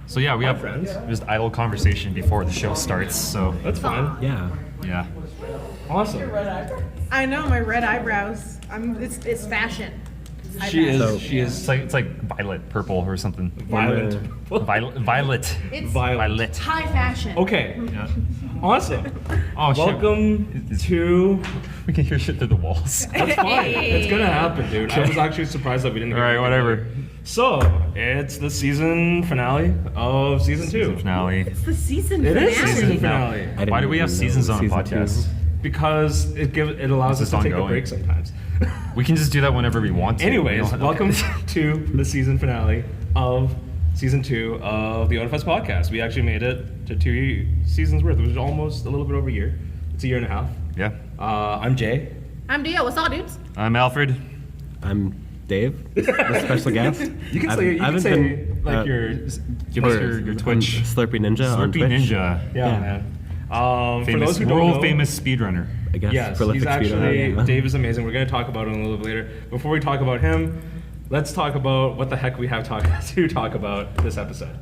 So yeah, we have friends. just idle conversation before the show starts. So That's fine. Yeah. yeah. Awesome. I know my red eyebrows. It's fashion. She is. So- She is It's like violet, purple, or something. violent. Violet. It's Violet. high fashion. Okay. Yeah. Awesome. Oh shit. Welcome to. We can hear shit through the walls. That's fine. It's gonna happen, dude. I was actually surprised that we didn't. All right, whatever. So it's the season finale of season 2. Season finale. It's the season It finale. is season finale. I Why do didn't we have even seasons know on a season podcast? 2. Because it allows us It's to just take a ongoing. break sometimes. We can just do that whenever we want to. Anyways, We don't- welcome to the season finale of season 2 of the Otafest Podcast. We actually made it to 2 seasons worth, which is almost a little bit over a year. It's a year and a half. Yeah. I'm Jay. I'm Dio. What's up, dudes? I'm Alfred. I'm Dave, the special guest. You can I've- say, I haven't say been, Give us your Twitch. SlurpeeNinja on Twitch. SlurpeeNinja. Yeah, man. For Famous, those who don't world know, famous speedrunner. I guess. yes, prolific he's actually, speedrunner, yeah. Dave is amazing. We're going to talk about him a little bit later. Before we talk about him, let's talk about what the heck we have to talk about this episode.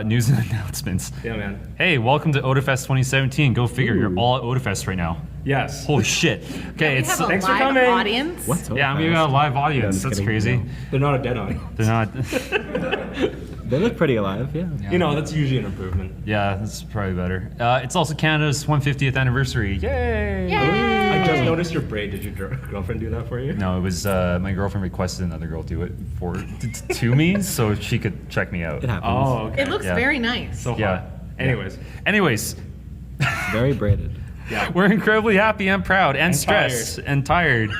News and announcements. Yeah, man. Hey, welcome to Otafest 2017. Go figure. Ooh. You're all at Otafest right now. Yes. Holy shit. Okay, We it's have a thanks for live coming. audience. What's so yeah. I mean, we fast? got a live Yeah, I'm audience. just That's kidding. crazy. No. They're not a dead audience. They're not. They look pretty alive, yeah. Yeah. You know, that's usually an improvement. Yeah, that's probably better. It's also Canada's 150th anniversary. Yay! I just noticed your braid. Did your girlfriend do that for you? No, it was my girlfriend requested another girl do it to me so she could check me out. It happens. Oh, okay. It looks Yeah. very nice. So hot. Yeah. Anyways, Very braided. Yeah. we're incredibly happy and proud and stressed and tired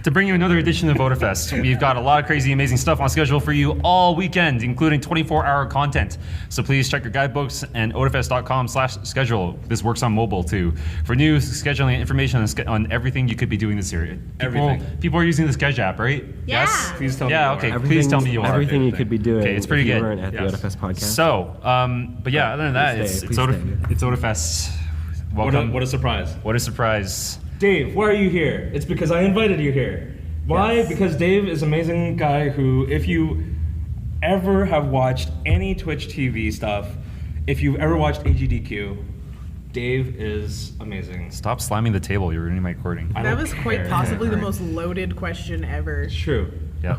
to bring you another edition of Otafest. We've got a lot of crazy, amazing stuff on schedule for you all weekend, including 24-hour content. So please check your guidebooks and otafest.com/schedule. This works on mobile too. For news, scheduling, and information on everything you could be doing this year. Everything. People are using the Sketch app, right? Yeah. Yes? Please tell me Yeah, you okay. are. Please tell me you are. Everything you could be doing Okay, it's pretty if you good. weren't at Yes. the Otafest podcast. So, but yeah, other than that, Please it's stay, it's Otafest. Welcome. What a surprise. What a surprise. Dave, why are you here? It's because I invited you here. Why? Yes. Because Dave is an amazing guy who, if you ever have watched any Twitch TV stuff, if you've ever watched AGDQ, Dave is amazing. Stop slamming the table. You're ruining my recording. I That don't was quite care. possibly the most loaded question ever. It's true. Yeah.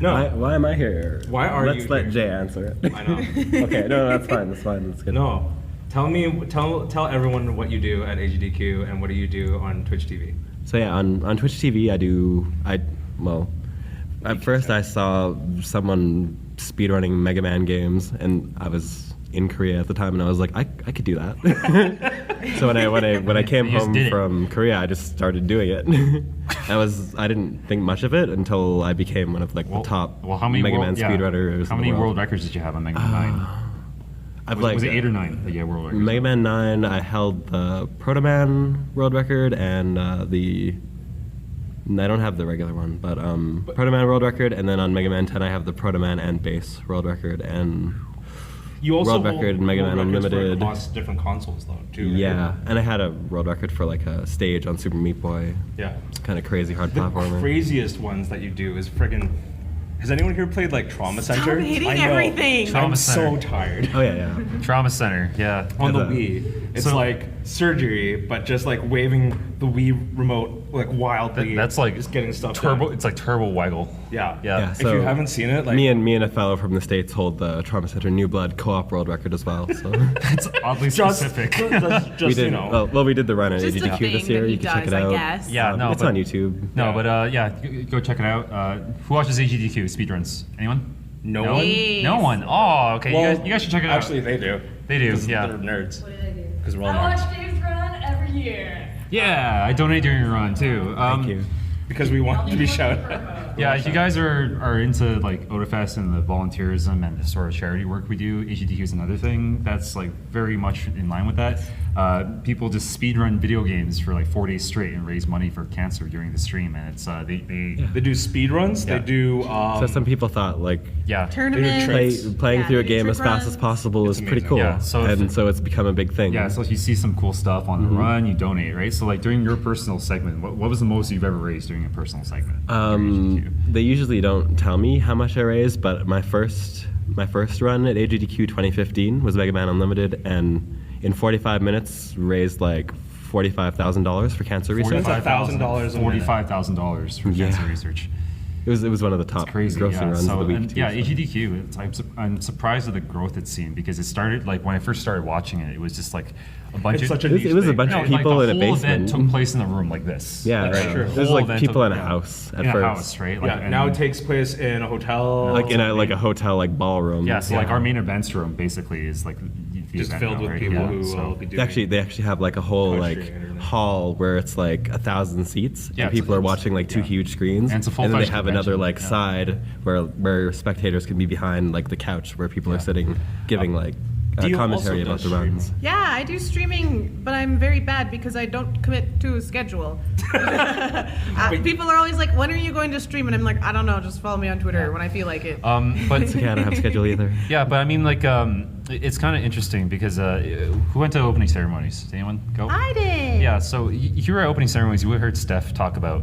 No. Why am I here? Why are Let's you let here? Jay answer it. I know. Okay, no, that's fine. That's fine. That's good. No. Tell everyone what you do at AGDQ and what do you do on Twitch TV. So yeah, on Twitch TV, at first I saw someone speedrunning Mega Man games, and I was in Korea at the time, and I was like, I could do that. So when I came You just home did it. from Korea, I just started doing it. I didn't think much of it until I became one of the top how many Mega world, Man speedrunners. How in many the world records did you have on Mega Man 9? I've Was it 8 or 9? Like, yeah, world records. Mega Man 9, I held the Proto Man world record and I don't have the regular one, but Proto Man world record, and then on Mega Man 10 I have the Proto Man and Base world record, and You also World hold record in Mega world Man records for Unlimited. different consoles though, too. Right? yeah, and I had a world record for like a stage on Super Meat Boy, Yeah. kind of crazy hard The platformer. craziest ones that you do is friggin'. Has anyone here played like Trauma Center? hitting I know. everything. Trauma I'm Center. so tired. Oh yeah. Trauma Center, yeah. On the The- Wii, it's So- like surgery, but just like waving the Wii remote like wildly. That's like just getting stuff turbo. done. It's like turbo waggle. Yeah. Yeah. Yeah, If so you haven't seen it, like me and a fellow from the States hold the Trauma Center New Blood co-op world record as well. So It's oddly just, specific. just we did. you know. Well, we did the run at Just a AGDQ thing this year. that he You can check does, it I out. guess. Yeah, no, it's but- on YouTube. No, Yeah. but yeah, go check it out. Who watches AGDQ speedruns? Anyone? No No one. Hey. No one. Oh, okay. Well, you guys should check it out. Actually, they do. They do, 'Cause yeah. They're nerds. What did I do? Because we're all I nerds. watch Dave's run every year. Yeah, I donate during your run too. Thank you. Because we want to be shouted. Yeah, if you guys are into like Otafest and the volunteerism and the sort of charity work we do, AGDQ is another thing that's like very much in line with that. People just speedrun video games for like 4 days straight and raise money for cancer during the stream, and it's They do speed runs. Yeah. They do. So some people thought like yeah. Tournaments. playing Yeah, through a they do game trick as fast as runs. possible is It's pretty amazing. cool. Yeah, so and if- so it's become a big thing. Yeah, so if you see some cool stuff on the run, you donate, right? So like during your personal segment, what was the most you've ever raised during a personal segment? during AGDQ? They usually don't tell me how much I raise, but my first my first run at AGDQ 2015 was Mega Man Unlimited, and in 45 minutes raised like $45,000 for cancer research. $1,000 a minute. $45,000 for Yeah. cancer research. It was one of the top Crazy, grossing yeah. runs So, of the week. and, too, yeah, so. AGDQ. I'm surprised at the growth it's seen because it started like when I first started watching it. It was just like a bunch It's of such a It was- niche it was a thing. bunch no, of people like in a the whole basement. event took place in a room like this. Yeah, Like, right. the true. It was whole like event people took- in a yeah. house at in first. a house, right? Yeah, and- now it takes place in a hotel. Like in a hotel like ballroom. Yeah, so like our main events room basically is like the just event filled room, with right? people Yeah, who so- will be doing. They actually have like a whole like Country internet. hall where it's like 1,000 seats, Yeah, and people are watching like two huge screens, And it's a then they full-fledged have another convention, like yeah. side where spectators can be behind like the couch where people are sitting giving like Do you commentary also about do the runs. streaming? Yeah, I do streaming, but I'm very bad because I don't commit to a schedule. People are always like, "When are you going to stream?" And I'm like, "I don't know. Just follow me on Twitter when I feel like it." But It's okay, I don't have a schedule either. yeah, but I mean, like, it's kind of interesting because who went to opening ceremonies? Did anyone go? I did. Yeah, so you were at opening ceremonies. You heard Steph talk about,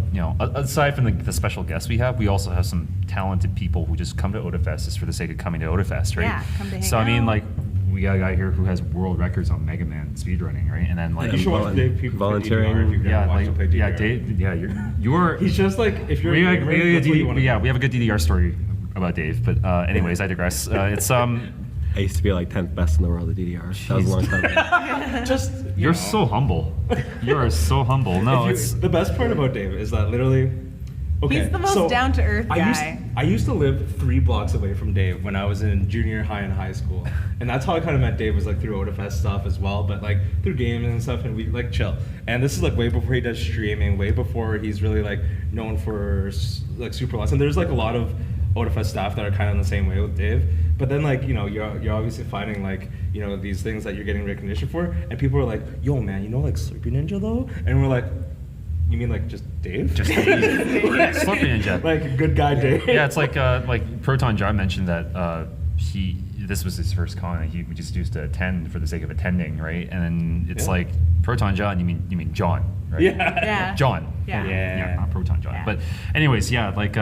aside from the special guests we also have some talented people who just come to Otafest just for the sake of coming to Otafest, right? Yeah, come to hang So I mean, out. like, we got a guy here who has world records on Mega Man speedrunning, right? And then like, You should watch Dave People play volunteering. DDR if you've yeah, never watched like, him play DDR. Dave, you're He's just like if you're. we a have, gamer, we have a that's what you wanna do. we have a good DDR story about Dave, but anyways, I digress. It's I used to be like 10th best in the world at DDR. That was a long time ago. Just you're so humble. You are so humble. No, it's the best part about Dave is that literally. Okay, He's the most so down-to-earth guy. I used to live 3 blocks away from Dave when I was in junior high and high school, and that's how I kind of met Dave, was like through Otafest stuff as well, but like through games and stuff, and we like chill. And this is like way before he does streaming, way before he's really like known for like super lots. And there's like a lot of Otafest staff that are kind of in the same way with Dave. But then like you're obviously finding like these things that you're getting recognition for, and people are like, yo man, like SlurpeeNinja though, and we're like. You mean like just Dave? just SlurpeeNinja. Like good guy Dave. Yeah, it's like Proton John mentioned that this was his first con and he just used to attend for the sake of attending, right? And then it's Yeah. like Proton John, you mean John, right? Yeah. John. Yeah. Yeah. Not Proton John. Yeah. But anyways, yeah, like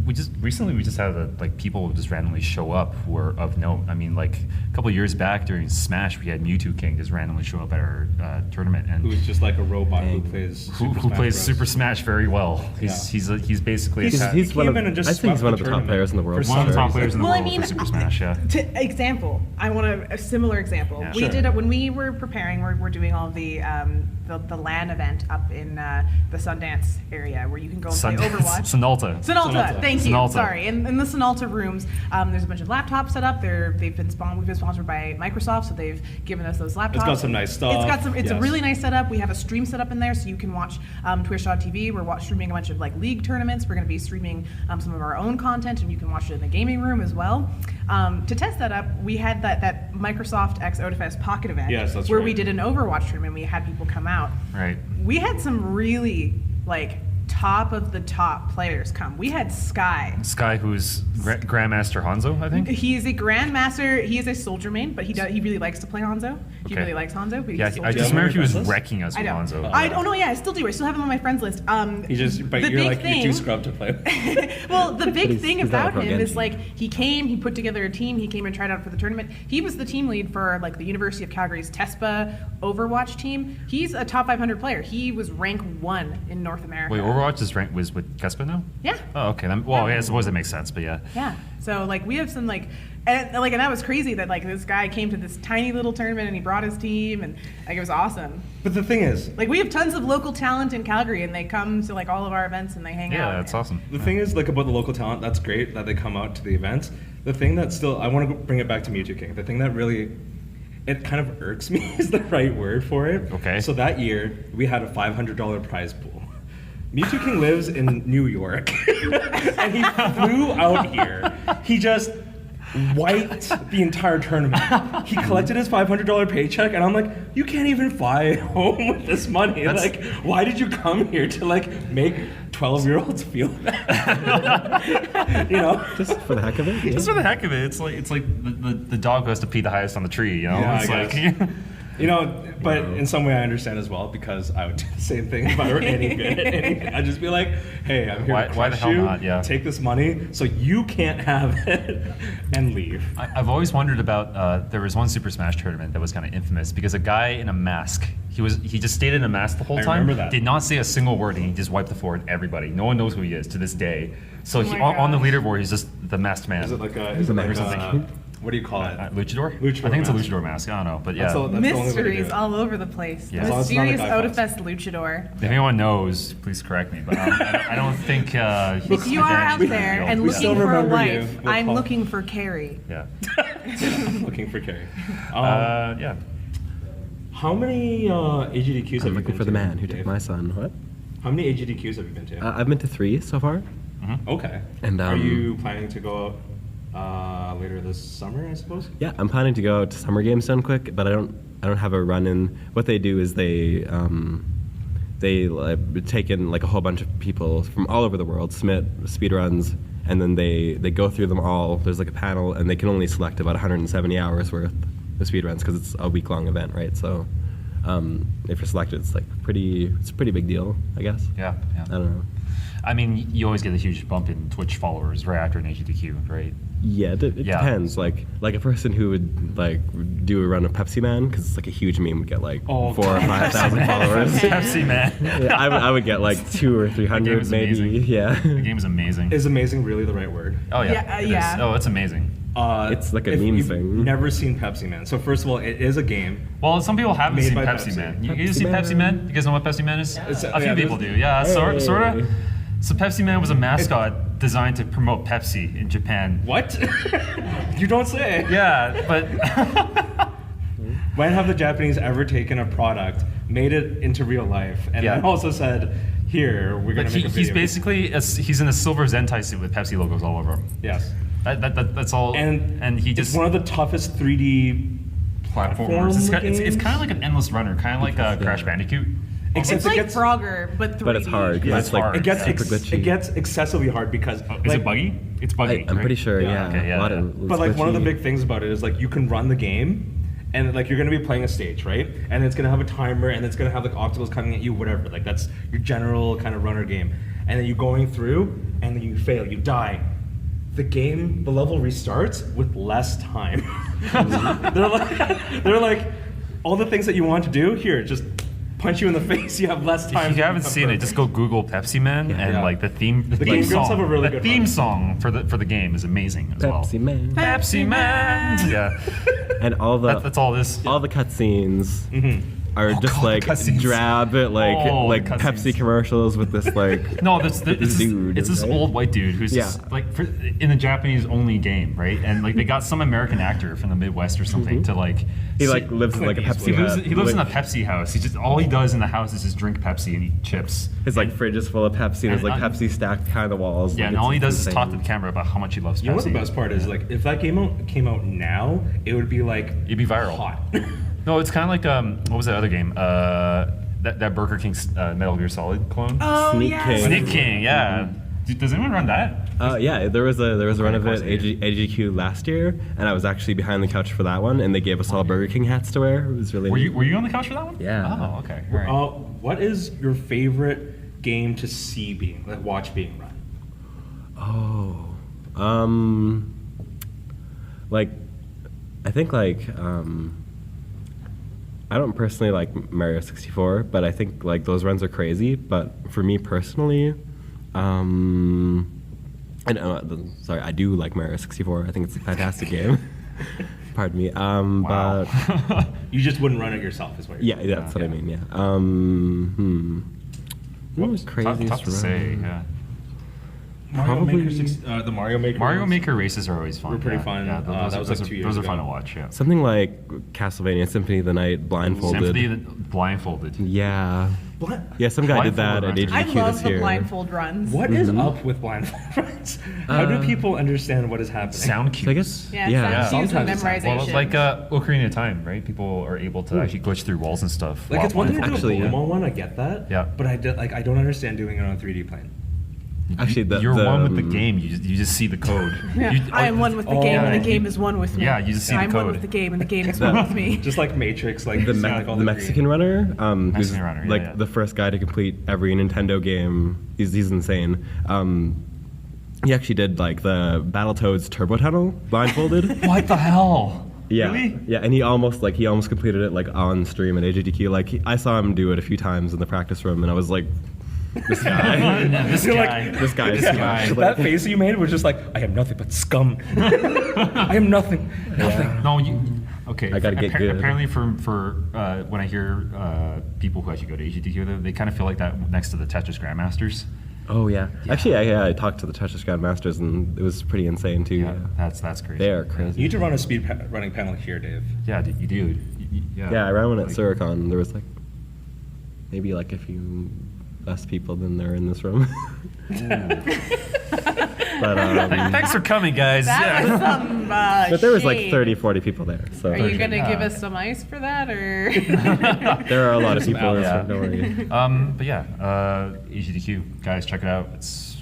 we just had like people just randomly show up who are of note. I mean, like a couple of years back during Smash, we had Mewtwo King just randomly show up at our tournament and Who's just like a robot who plays who Smash plays Bros. Super Smash very well. He's basically He's- a ta- he's- One of, came in and just I think he's swept one of the the top tournament players in the world. for one of the some top reason. players in the Well, I world mean, for Super Smash. Yeah. Example. I want a similar example. Yeah. We Sure. did it when we were preparing. We're doing all the LAN event up in the Sundance area where you can go and play Overwatch. Sinalta. Sinalta, thank you. Sinalta. Sorry, in the Sinalta rooms, we've been set up. We've been sponsored by Microsoft, so they've given us those laptops. It's got some nice stuff. It's a Yes. really nice setup. We have a stream set up in there, so you can watch Twitch.tv. We're streaming a bunch of like league tournaments. We're going to be streaming some of our own content, and you can watch it in the gaming room as well. To test that up, we had that Microsoft X Otafest Pocket event, Yes, that's where right. we did an Overwatch tournament. We had people come out. Right. We had some really like top of the top players come. We had Sky. Sky, who's Grandmaster Hanzo, I think. He's a grandmaster. He is a soldier main, but he really likes to play Hanzo. He Okay. really likes Hanzo. But he's Yeah, a I soldier. just remember he was friends list? wrecking us I with know. Hanzo. I don't know. Yeah, I still do. I still have him on my friends list. But the you're big like thing, you're too scrubbed to play with. Well, the big he's- thing he's not a about pro him is Genji. like he came, he put together a team, he came and tried out for the tournament. He was the team lead for like the University of Calgary's TESPA Overwatch team. He's a top 500 player. He was rank 1 in North America. Wait, Overwatch was with Kespa now? Yeah. Oh, okay. Well, yeah, I suppose that makes sense, but yeah. Yeah. So like we have some and that was crazy that like this guy came to this tiny little tournament and he brought his team and like it was awesome. But the thing is, Like we have tons of local talent in Calgary and they come to like all of our events and they hang out. Yeah, that's awesome. the thing is like about the local talent, that's great that they come out to the events. The thing that still, I want to bring it back to Mewtwo King. The thing that really, it kind of irks me is the right word for it. Okay. So that year we had a $500 prize pool. Mewtwo King lives in New York, and he flew out here. He just wiped the entire tournament. He collected his $500 paycheck, and I'm like, you can't even fly home with this money. Like, why did you come here to like make 12-year-olds feel bad? Just for the heck of it. Just for the heck of it, it's like the dog who has to pee the highest on the tree, you know? Yeah, it's I like guess. You know, but in some way I understand as well because I would do the same thing if I were any good at anything. I'd just be like, hey, I'm here to Why the crush hell you, not? Yeah. take this money so you can't have it, and leave. I've always wondered about. There was one Super Smash tournament that was kind of infamous because a guy in a mask. He just stayed in a mask the whole I time. remember that. Did not say a single word, and he just wiped the floor with everybody. No one knows who he is to this day. So my on the gosh. leaderboard, he's just the masked man. Is it like a, what do you call it? Luchador? Luchador I think it's a mask. luchador mask. I don't know, but yeah. That's the only way to do Mysteries it. all over the place. Yeah. The As long as it's not mysterious like iPhones. Otafest luchador. If anyone knows, please correct me. But I don't think. If you are out there and We looking still for a remember you. wife, We'll I'm call. looking for Carrie. Yeah. Looking for Carrie. Yeah. How many AGDQs have you I'm looking been for the to, man who Dave? took my son. What? How many AGDQs have you been to? I've been to 3 so far. Okay. And, are you planning to go out later this summer, I suppose? Yeah, I'm planning to go to Summer Games done quick, but I don't have a run in. What they do is they take in like a whole bunch of people from all over the world, submit speed runs, and then they go through them all. There's like a panel, and they can only select about 170 hours worth of speed runs because it's a week-long event, right? So if you're selected, it's like it's a pretty big deal, I guess. Yeah. I don't know. I mean, you always get a huge bump in Twitch followers right after an AGDQ, right? Yeah, it Yeah. depends. Like a person who would like do a run of Pepsi Man because it's like a huge meme would get like 4,000 or 5,000 followers. Pepsi Man. Yeah, I would get like 200 or 300 is maybe. amazing. Yeah. The game is amazing. Is amazing really the right word? Oh yeah. Yeah, it is. yeah. Oh, it's amazing. It's like a if meme you've thing. Never seen Pepsi Man. So first of all, it is a game. Well, some people haven't Made seen by Pepsi Pepsi. Man. You Pepsi guys seen Man. Pepsi Man? You guys know what Pepsi Man is? It's- A few yeah, people there's- do. Yeah, Hey. sort of. So Pepsi Man was a mascot designed to promote Pepsi in Japan. What? You don't say. Yeah, but When have the Japanese ever taken a product, made it into real life, and Yeah. then also said, "Here, we're gonna But make a video"? he's basically he's in a silver Zentai suit with Pepsi logos all over him. Yes. That's all. And he it's just one of the toughest 3D platformers. It's games. kind of like an endless runner, kind of like Crash Bandicoot. Except It's it like gets Frogger, but 3D. But it's hard. 'cause Yeah, it's it's like hard. it gets super glitchy. it gets excessively hard because Is like, it buggy? It's buggy. I'm right? pretty sure. Yeah. Yeah. Okay, yeah, a lot yeah. of But like one of the glitchy. big things about it is like you can run the game, and like you're gonna be playing a stage, right? And it's gonna have a timer, and it's gonna have like obstacles coming at you, whatever. Like that's your general kind of runner game. And then you're going through, and then you fail, you die. The level restarts with less time. they're like, all the things that you want to do here, just punch you in the face. You have less time. If you haven't seen it, just go Google Pepsi Man and Yeah. like the theme. The game theme does have a song. really The good theme one. song for the game is amazing as well. Pepsi Man. Pepsi Man. Yeah, And all the that's all this. all the cutscenes are Oh, just God, the like cutscenes. drab, like Oh, the Pepsi cutscenes. commercials with this like. No, it's this dude, it's this right? old white dude who's Yeah. just, like in the Japanese only game, right? And like they got some American actor from the Midwest or something to like. He sit- like lives in like a Clint Pepsi Eastwood. hut. He lives in a Like, Pepsi house. He just all he does in the house is just drink Pepsi and eat chips. His like fridge is full of Pepsi. There's like And, Pepsi stacked behind the walls. Yeah, like, and all he it's does is talk to insane. the camera about how much he loves Pepsi. You know what the best part is? Like, if that game came out now, it would be like It'd be viral. hot. No, it's kind of like what was that other game? That Burger King Metal Gear Solid clone. Oh, Sneak yes. King. Snake King, yeah. Does anyone run that? Yeah, there was a run of of course it they AGQ last year, and I was actually behind the couch for that one, and they gave us all Burger King hats to wear. It was really. Were neat. you on the couch for that one? Yeah. Oh, okay. All right. What is your favorite game to watch being run? Like, I think like I don't personally like Mario 64, but I think like those runs are crazy. But for me personally, sorry, I do like Mario 64. I think it's a fantastic game. Pardon me. Wow. But You just wouldn't run it yourself, is what you're yeah, that's what I mean. Yeah. What was Tough craziest to say. run? Yeah. Probably- the Mario Maker. Mario ones? Maker races are always fun. Were pretty yeah. fun. Yeah, That was like 2 years Those are ago. fun to watch. Yeah. Something like Castlevania Symphony of the Night blindfolded. Symphony blindfolded. Yeah. What? Yeah, some guy did that Blindfolded at runs. AGQ I love this the year. blindfold runs. What is up with blindfold runs? How do people understand what is happening? Sound cues. I guess. Yeah, Yeah. sound cues and Sometimes it's memorization. Well, like Ocarina of Time, right? People are able to actually glitch through walls and stuff. Like while it's one thing to do blindfolded. a Actually, Pokemon one, I get that. Yeah. But I don't understand doing it on a 3D plane. Actually, You're one with the game. You just see the code. Yeah, I am one with the game, and the game is one with me. Yeah, you just see the I'm one code. with the game, and the game is one with me. Just like Matrix, like the, you see, like, all the Mexican green. runner, who's Mexican runner, yeah, like yeah. the first guy to complete every Nintendo game. He's insane. He actually did like the Battletoads Turbo Tunnel blindfolded. What the hell? Yeah, Really? yeah, and he almost completed it like on stream at AGDQ. Like I saw him do it a few times in the practice room, and I was like, this guy, This You're guy. like- this guy is guy. smashed. That face you made was just like, I am nothing but scum. I am nothing. Nothing. No, you. Okay. I gotta get good. Apparently, for when I hear people who actually go to AGDQ, they kind of feel like that next to the Tetris Grandmasters. Oh yeah. Actually, I talked to the Tetris Grandmasters, and it was pretty insane too. Yeah, that's crazy. They are You crazy. need to run a speed running panel here, Dave. Yeah, you do. Yeah, I ran one at Suricon. There was like maybe like a few less people than there are in this room. But Thanks for coming, guys. That was some but there was like shade. 30, 40 people there. So Are you gonna give us some ice for that, or? there are a lot of Some people. Yeah. So don't worry. But yeah, AGDQ, guys, check it out. It's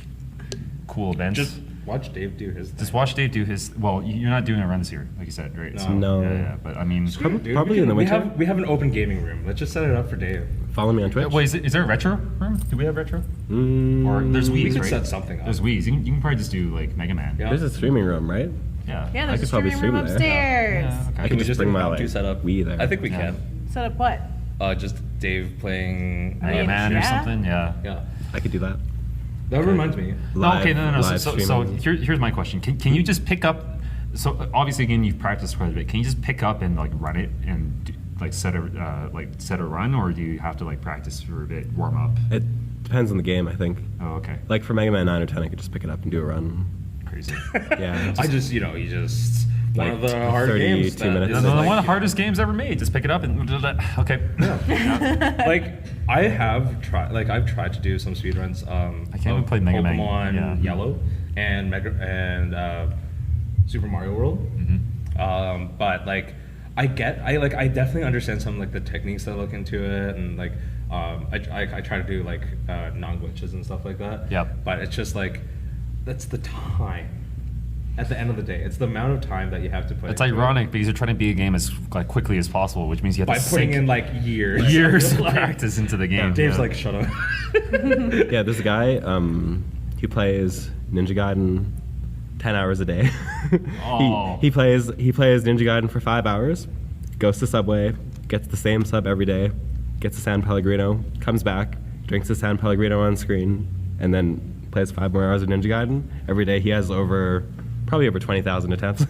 cool events. Just watch Dave do his thing. Just watch Dave do his. Well, you're not doing a run this year, like you said, right? No. Yeah, but I mean, Dude, Probably we in the we winter. have an open gaming room. Let's just set it up for Dave. Follow me on Twitch. wait, is there a retro room? Do we have retro? Or there's Wii's, We could right? set something up. There's Wii's. You can probably just do like Mega Man. Yeah. There's a streaming room, right? Yeah. Yeah, I there's could a probably streaming room stream there. upstairs. Yeah, okay. I Can can we just just bring do my impromptu like setup? Wii there. I think we Yeah. can. Set up what? Just Dave playing. Mega Man or Yeah. something. Yeah. Yeah. I could do that. That reminds me. No, okay, no. Live So streaming. here's my question. Can you just pick up? So obviously, again, you've practiced quite a bit. Can you just pick up and like run it and do, like set a run, or do you have to like practice for a bit, warm up? It depends on the game, I think. Oh, okay. Like for Mega Man 9 or 10, I could just pick it up and do a run. Crazy. Yeah. I just, you just one Like of the hard 32 games. that minutes. is, One of like, the hardest games ever made. Just pick it up and okay. like I have tried. Like I've tried to do some speedruns. I can't even play Mega Man. Pokemon Yeah. Yellow and Super Mario World. But like I definitely understand some like the techniques that look into it, and like I try to do like non-glitches and stuff like that. Yep. But it's just like that's the time. At the end of the day, it's the amount of time that you have to put. It's into it ironic because you're trying to beat a game as like quickly as possible, which means you have by to putting sink in like years. years of Like, practice into the game. Dave's yeah. like, shut up. Yeah, this guy, he plays Ninja Gaiden 10 hours a day. Oh. he plays Ninja Gaiden for 5 hours, goes to Subway, gets the same sub every day, gets a San Pellegrino, comes back, drinks a San Pellegrino on screen, and then plays 5 more hours of Ninja Gaiden. Every day he has probably over 20,000 attempts.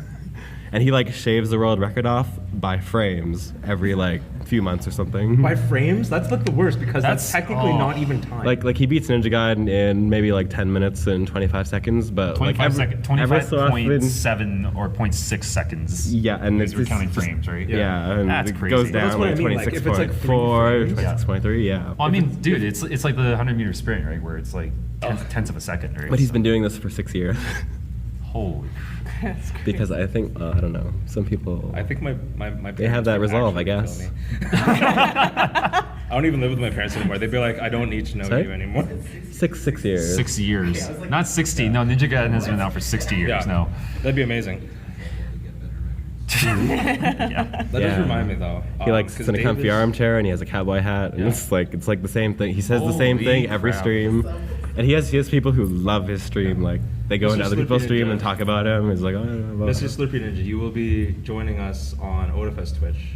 And he like shaves the world record off by frames every like few months or something. By frames, that's like the worst because that's That's- technically oh. not even time. Like he beats Ninja Gaiden in maybe like 10 minutes and 25 seconds, but 25 like seconds, every so often, 25.7 or 0.6 seconds. yeah, and Because we're it's counting just- frames, right? Yeah, and That's it crazy. goes That's down what I like mean, like, if it's, like, 26.4, 3 frames. 26.3, yeah. Well, I mean, dude, it's like the 100-meter sprint, right? Where it's like tenths of a second, right? But he's So- been doing this for 6 years. Holy. That's crazy. Because I think, I don't know, some people, I think my they have parents that would resolve, I actually guess. kill me. I don't even live with my parents anymore. They'd be like, I don't need to know Sorry? you anymore. 6 years. 6 years. Not 60. No, Ninja Gaiden has been out for 60 years. Yeah, No. that'd be amazing. Yeah. That does Yeah. remind me though. He like sits in a Dave comfy is- armchair and he has a cowboy hat, and Yeah. it's like the same thing. He says the same Holy thing every crap. stream, and he has people who love his stream. Like they go Mr. into other people's stream SlurpeeNinja. and talk about him. He's like, oh, I love Mr. him. SlurpeeNinja, you will be joining us on Otafest Twitch.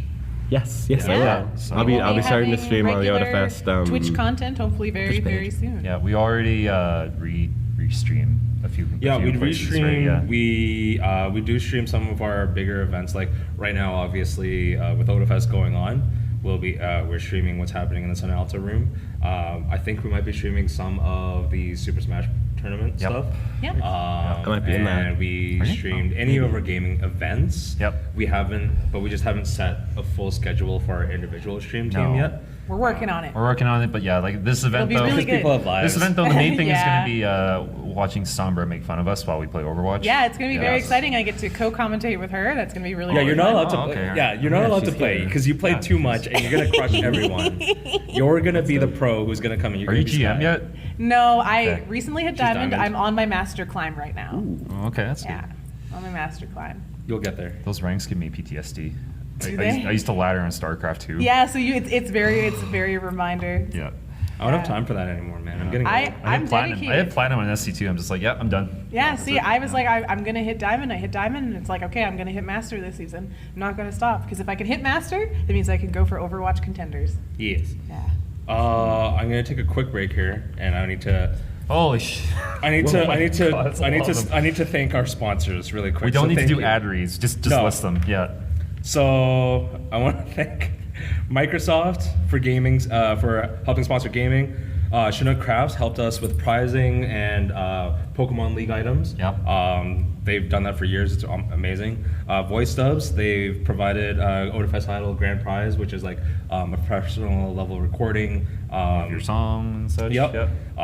Yes, Yeah. I will. So- I'll be We'll starting to having stream on the regular Otafest. Twitch content, hopefully very, Twitch page. very soon. Yeah, we already restream a few. Yeah, we places, restream. right? Yeah. We do stream some of our bigger events. Like right now, obviously, with Otafest going on, we're streaming what's happening in the Sun Alta room. I think we might be streaming some of the Super Smash tournament Yep. stuff. Yep. I might be in that. And we Are you? streamed any of our gaming events. Yep. We just haven't set a full schedule for our individual stream team No. yet. We're working on it. We're working on it, but yeah, like this event be though. really Because good. people have lives. This event though, the main thing Yeah. is going to be watching Sombra make fun of us while we play Overwatch. Yeah, it's going to be very Yes. exciting. I get to co-commentate with her. That's going to be really Yeah, really you're not fun. allowed to. Oh, play. okay. Yeah, you're not Yeah, allowed to she's play here. because you played too much and you're gonna crush everyone. You're gonna be the pro who's gonna come in. You're Are gonna you be GM Sky. yet? No, I Okay. recently had She's done diamond. Diamond. I'm on my master climb right now. Oh, okay, that's Yeah, good. on my master climb. You'll get there. Those ranks give me PTSD. Do I used to ladder in StarCraft too. Yeah, so it's very a reminder. Yeah. I don't have time for that anymore, man. I'm getting old. I I'm had platinum. dedicated. I had platinum on SC2. I'm just like, yeah, I'm done. Yeah, see, I was like, I'm going to hit diamond. I hit diamond, and it's like, okay, I'm going to hit master this season. I'm not going to stop, because if I can hit master, that means I can go for Overwatch contenders. Yes. Yeah. I'm gonna take a quick break here, and I need to. Holy shit. I need to. I need to. God, that's a I need lot of to. them. I need to thank our sponsors really quick. We don't So need to thank do you. ad reads. Just No. list them. Yeah. So I want to thank Microsoft for gaming, for helping sponsor gaming. Chinook Crafts helped us with prizing and Pokemon League items. Yep. They've done that for years. It's amazing. Voice Dubs, they've provided Otafest Idol Grand Prize, which is like a professional level recording. Your song and such. Yep. We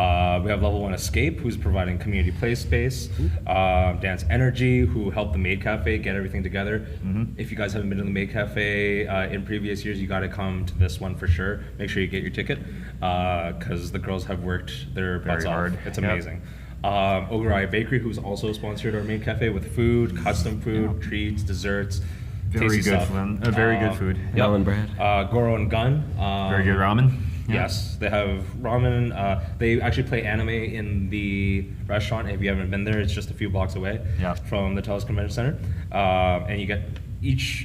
have Level 1 Escape, who's providing community play space. Dance Energy, who helped the Maid Cafe get everything together. If you guys haven't been to the Maid Cafe in previous years, you got to come to this one for sure. Make sure you get your ticket, because the girls have worked their butts Very off. hard. It's Yep. amazing. Oguraya Bakery, who's also sponsored our Maid Cafe with food, custom food, treats, desserts. Very tasty good stuff. food. Very good food. Yep. Melon bread. Goro and Gun. Very good ramen. Yeah. Yes, they have ramen. They actually play anime in the restaurant. If you haven't been there, it's just a few blocks away Yeah. from the Telus Convention Center. And you get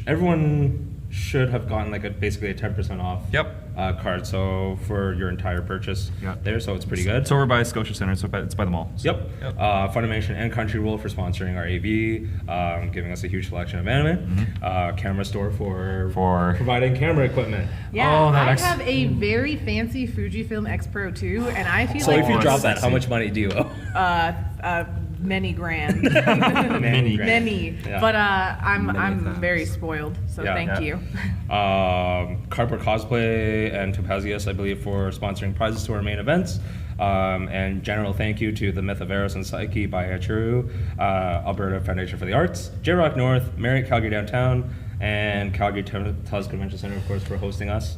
everyone should have gotten like basically a 10% off Yep. card. So for your entire purchase there, so it's pretty good. It's over by Scotia Center. It's by the mall. So, Yep. Funimation and Crunchyroll for sponsoring our AV, giving us a huge selection of anime. Camera Store for providing camera equipment. Yeah, Oh, that I ex- have a very fancy Fujifilm X Pro 2, and I feel So like if you Oh, drop that's that, how sexy. much money do you owe? many grand. Many. Many. Yeah. But Many I'm times. very spoiled, so Yeah. thank Yeah. you. Cardboard Cosplay and Topazius, I believe, for sponsoring prizes to our main events. And general thank you to the Myth of Eros and Psyche by Achuru, Alberta Foundation for the Arts, J-Rock North, Marriott Calgary Downtown, and Calgary Telus Convention Center, of course, for hosting us.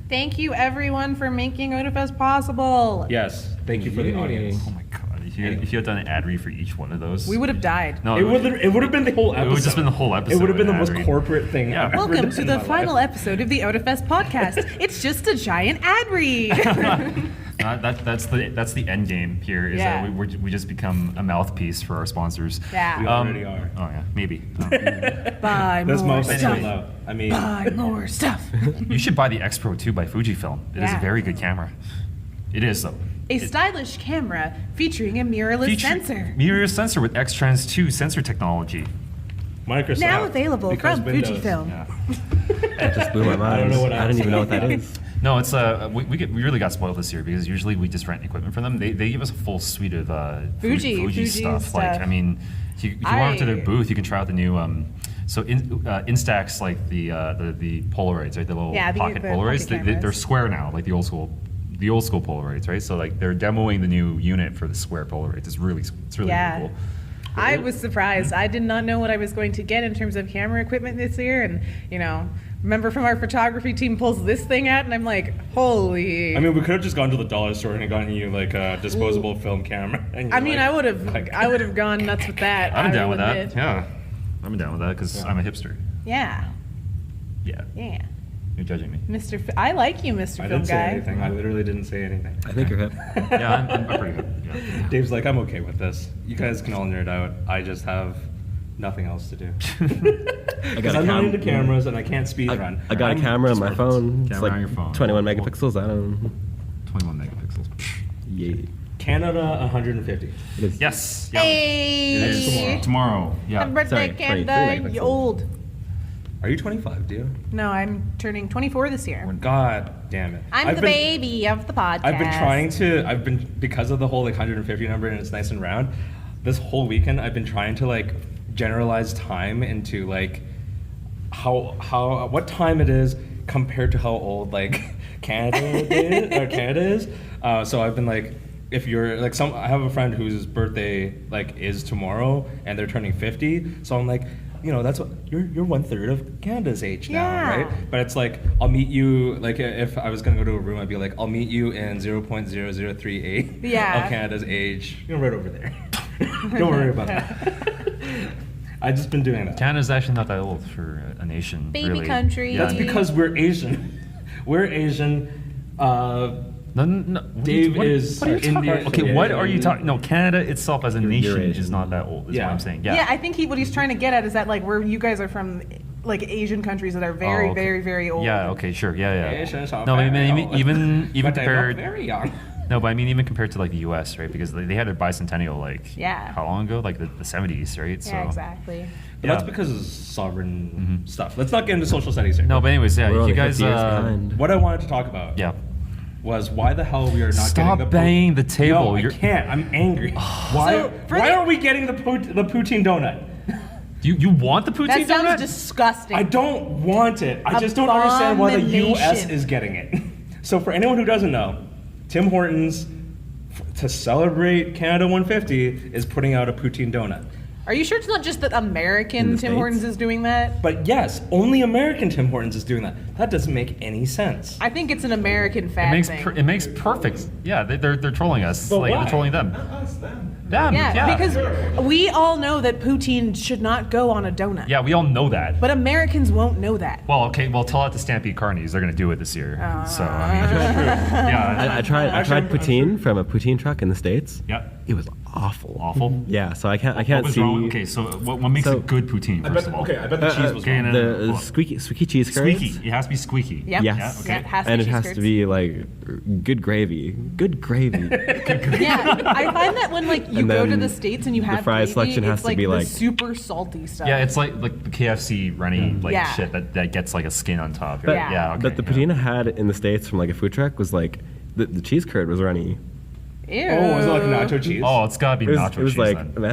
Thank you, everyone, for making Otafest possible. Yes, thank you for the Yay. audience. Oh my god! If you had done an ad read for each one of those, We would have died. No, It would have been the whole episode. It would just been the whole episode It would have been the with most ad read. corporate thing. Yeah. I've ever Welcome done to in the my final life. episode of the Otafest podcast. It's just a giant ad read. That's the end game here. Is Yeah. that we just become a mouthpiece for our sponsors. Yeah. We already are. Oh yeah, maybe. Buy That's more most stuff. low. I mean, Buy more stuff. You should buy the X Pro 2 by Fujifilm. It is Yeah. a very good camera. It is though. A stylish camera featuring a mirrorless sensor. Mirrorless sensor with X-Trans 2 sensor technology. Microsoft. Now available because from Windows. Fujifilm. Yeah. That just blew my mind. I don't know what I didn't even know what that else. is. No, it's we really got spoiled this year because usually we just rent equipment from them. They give us a full suite of Fuji stuff. Like I mean, if you walk up to their booth, you can try out the new Instax, like the Polaroids, right? The little Yeah, the pocket pocket Polaroids. They're cameras. square now, like the old school Polaroids, right? So like they're demoing the new unit for the square Polaroids. It's really Yeah. cool. I was surprised. I did not know what I was going to get in terms of camera equipment this year. And, member from our photography team pulls this thing out, and I'm like, holy. I mean, we could have just gone to the dollar store and gotten you like a disposable film camera. And I you're mean, like- I would have gone nuts with that. I'm I down will with that. admit. Yeah, I'm down with that because I'm a hipster. Yeah. Yeah, Yeah. you're judging me. I like you, Mr. I Film didn't say Guy. anything. I literally didn't say anything. I think you're hip. Yeah, I'm pretty good. Yeah. Dave's like, I'm okay with this. You guys can all nerd out. I just have nothing else to do. I Because I'm not into cameras and I can't speed run. I got a camera on my phone. It's Camera like on your phone. 21 Well, megapixels. I don't. 21 megapixels. Yeah. Canada 150. It is. Yes. Yeah. Hey. It is tomorrow. Yeah. Happy birthday, Sorry, Canada. 23 You megapixels. old. Are you 25, do you? No, I'm turning 24 this year. God damn it. I'm the baby of the podcast. I've been, because of the whole like 150 number and it's nice and round, this whole weekend I've been trying to like generalize time into like what time it is compared to how old like Canada is. So I've been like, if you're like I have a friend whose birthday like is tomorrow and they're turning 50. So I'm like, that's what you're 1/3 of Canada's age now, Yeah. right? But it's like I'll meet you like if I was gonna go to a room, I'd be like I'll meet you in 0.0038 Yeah. of Canada's age. You're right over there. Don't worry about that. I've just been doing that. Canada's actually not that old for a nation. Baby really. country. Yeah. That's because we're Asian. We're Asian. No, Dave what is are you talking Indian. about? Okay, what are you talking? No, Canada itself as a nation Asian. is not that old. Is Yeah. what I'm saying. Yeah, Yeah. I think what he's trying to get at is that like where you guys are from, like Asian countries that are very, Oh, okay. very, very old. Yeah. Okay. Sure. Yeah. Asians are No, I very mean old. even But they look compared. very young. No, but I mean even compared to like the U.S. right? Because they had their bicentennial like Yeah. how long ago? Like the 70s, right? Yeah, exactly. But that's because of sovereign stuff. Let's not get into social studies here. No, but anyways, yeah. We're You only guys. 50 years behind. What I wanted to talk about Yeah. was why the hell we are not Stop getting the banging the table. No, I You're- can't. I'm angry. Why? So, for why the- are we getting the poutine donut? You want the poutine That sounds donut? disgusting. I don't want it. I just don't understand why the U.S. Abomination. is getting it. So for anyone who doesn't know, Tim Hortons, to celebrate Canada 150, is putting out a poutine donut. Are you sure it's not just that In American the Tim States? Hortons is doing that? But yes, only American Tim Hortons is doing that. That doesn't make any sense. I think it's an American It fad makes thing. it makes perfect. Yeah, they're trolling us. But Like why? they're trolling them. Them. yeah, because we all know that poutine should not go on a donut. Yeah, we all know that. But Americans won't know that. Well, okay. Well, tell that to Stampede Carnies. They're gonna do it this year. So I mean, yeah, I tried poutine from a poutine truck in the States. yeah. It was awful. Awful. Yeah, so I can't What was see wrong? Okay, so what makes So- a good poutine? First of all, I bet the cheese was okay, wrong. no, no, the hold on. squeaky cheese curds. Squeaky. It has to be squeaky. Yep. Yes. Yeah, okay. Yeah, it has to And be it cheese has curds. to be like good gravy. Good gravy. Yeah, I find that when like you And go to then the States and you the have fry gravy, selection has it's to like be the like- super salty stuff. Yeah, it's like the KFC Rennie like Yeah. shit that gets like a skin on top. But, right? Yeah. Okay, but the yeah. poutine I had in the States from like a food truck was like the cheese curd was runny. Ew. Oh, was it like nacho cheese? Oh, it's gotta be It was, nacho it was cheese like then. I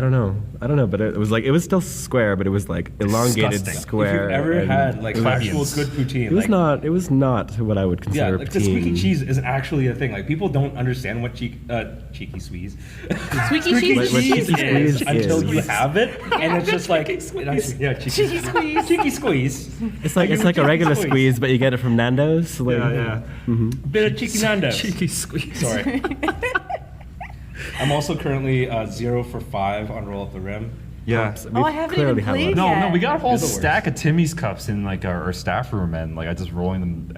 don't know, but it was like it was still square, but it was like elongated Disgusting. square. If you've ever and had like it was- actual good poutine, It was like, not. It was not what I would Yeah, consider like the poutine. squeaky cheese isn't actually a thing. Like people don't understand what cheeky squeeze. Squeaky cheese What is cheeky cheese. squeeze until is. you have it, and it's just like cheeky squeeze. Cheeky squeeze. It's like a regular squeeze, but you get it from Nando's. Like, Bit of cheeky Nando's. Cheeky squeeze. Sorry. I'm also currently 0 for 5 on Roll Up the Rim. Yeah. we I haven't clearly even have played one. No, Yeah. no, we got a whole You're the worst. stack of Timmy's cups in like our staff room, and like I just rolling them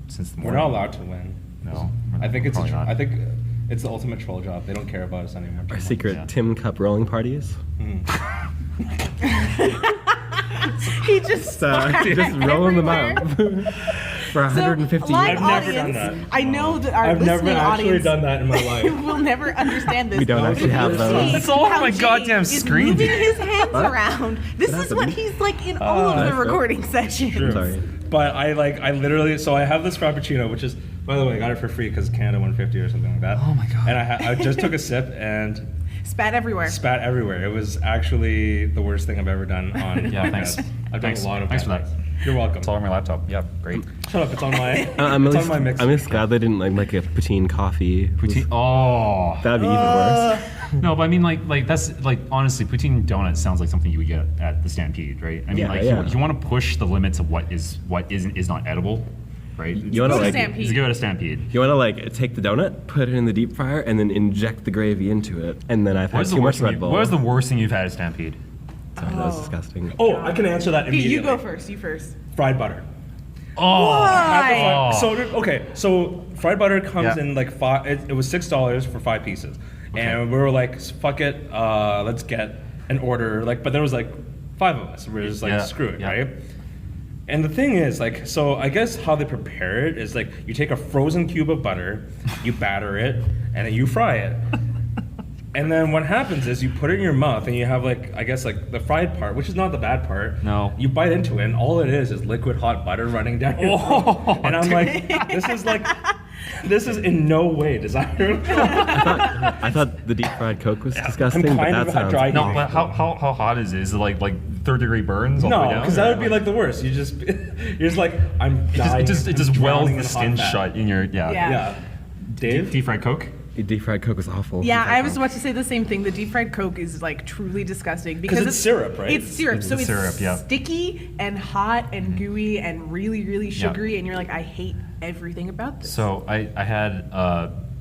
since the We're morning. not allowed to win. No, I think it's probably not. I think it's the ultimate troll job. They don't care about us anymore. Our secret Yeah. Tim Cup rolling parties. He just Just rolling them out for 150 live years. I've never done audience, that. I know that our I've never listening actually audience done that in my life. will never understand this. We don't actually have those. It's all over How my Jay goddamn is screen. moving his hands What? around. This is what happened? he's like in all of the that's recording sessions. Sorry. But I literally, so I have this Frappuccino, which is, by the way, I got it for free because Canada 150 or something like that. Oh my God. And I just took a sip and Spat everywhere. spat everywhere. It was actually the worst thing I've ever done on Yeah, podcast. thanks. I've Thanks. done a lot of Thanks for that. podcasts. You're welcome. It's all on my laptop. Yeah, great. Shut up, it's on my, I'm it's at on my mix. I'm just glad they didn't like a poutine coffee. Poutine. Oh. That'd be even worse. No, but I mean, like that's like honestly, poutine donut sounds like something you would get at the Stampede, right? I mean, Yeah, like yeah. you want to push the limits of what is not edible, right? You wanna Go to like Stampede. Let's go to Stampede. you want to like take the donut, put it in the deep fryer, and then inject the gravy into it. And then I've had What too much Red Bull. was the worst thing you've had at Stampede? Sorry, that was disgusting. Oh, I can answer that Hey, immediately. you go first. You first. Fried butter. Oh. Why? So fried butter comes Yeah. in like five. It was $6 for 5 pieces, and we were like, fuck it, let's get an order. Like, but there was like 5 of us. We were just like, Yeah, screw it, yeah. right? And the thing is, like, so I guess how they prepare it is like you take a frozen cube of butter, you batter it, and then you fry it. And then what happens is you put it in your mouth and you have like, I guess like the fried part, which is not the bad part. No. You bite into it and all it is liquid hot butter running down your throat. And I'm like, this is in no way desirable. I thought the deep fried Coke was disgusting, but kind that of sounds dry- No, but how hot is it? Is it like 3rd-degree burns all the way No, down? because or that would be like the worst. You're just like, I'm dying. it just I'm welds drowning the in skin hot fat. shut in your Yeah. Yeah. Dave? Deep fried Coke. deep fried Coke is awful. Yeah, I was about to say the same thing. The deep fried Coke is like truly disgusting because it's syrup, right? It's syrup, so it's syrup, yeah. sticky and hot and gooey and really, really sugary, and you're like, I hate everything about this. So I had